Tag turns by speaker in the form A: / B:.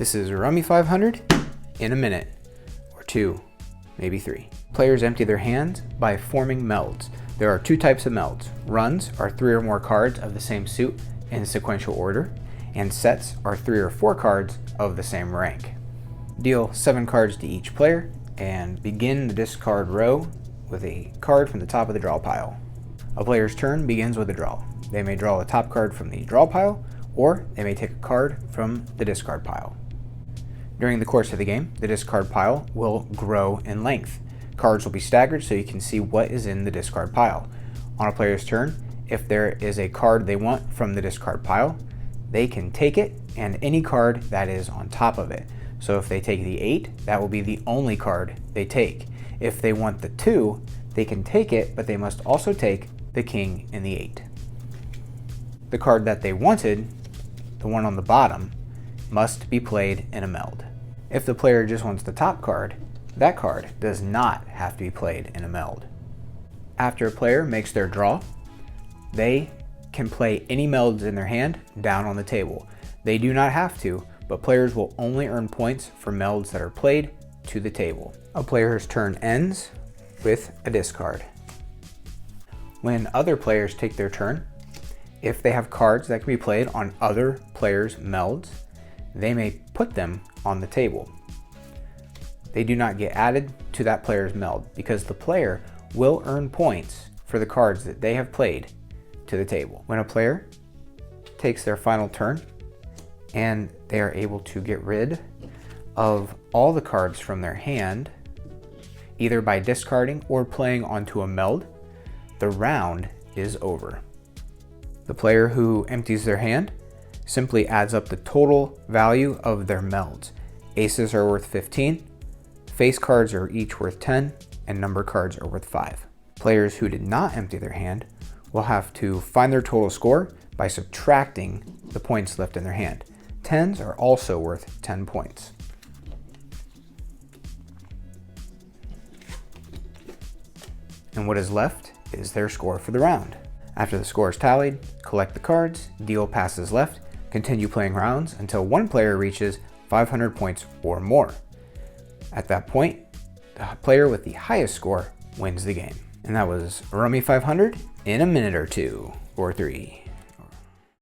A: This is Rummy 500 in a minute, or 2, maybe 3. Players empty their hands by forming melds. There are 2 types of melds. Runs are 3 or more cards of the same suit in sequential order, and sets are 3 or 4 cards of the same rank. Deal 7 cards to each player, and begin the discard row with a card from the top of the draw pile. A player's turn begins with a draw. They may draw a top card from the draw pile, or they may take a card from the discard pile. During the course of the game, the discard pile will grow in length. Cards will be staggered so you can see what is in the discard pile. On a player's turn, if there is a card they want from the discard pile, they can take it and any card that is on top of it. So if they take the 8, that will be the only card they take. If they want the 2, they can take it, but they must also take the king and the 8. The card that they wanted, the one on the bottom, must be played in a meld. If the player just wants the top card, that card does not have to be played in a meld. After a player makes their draw, they can play any melds in their hand down on the table. They do not have to, but players will only earn points for melds that are played to the table. A player's turn ends with a discard. When other players take their turn, if they have cards that can be played on other players' melds, they may put them on the table. They do not get added to that player's meld because the player will earn points for the cards that they have played to the table. When a player takes their final turn and they are able to get rid of all the cards from their hand, either by discarding or playing onto a meld, the round is over. The player who empties their hand simply adds up the total value of their melds. Aces are worth 15, face cards are each worth 10, and number cards are worth 5. Players who did not empty their hand will have to find their total score by subtracting the points left in their hand. 10s are also worth 10 points. And what is left is their score for the round. After the score is tallied, collect the cards, deal passes left, continue playing rounds until one player reaches 500 points or more. At that point, the player with the highest score wins the game. And that was Rummy 500 in a minute or 2 or 3.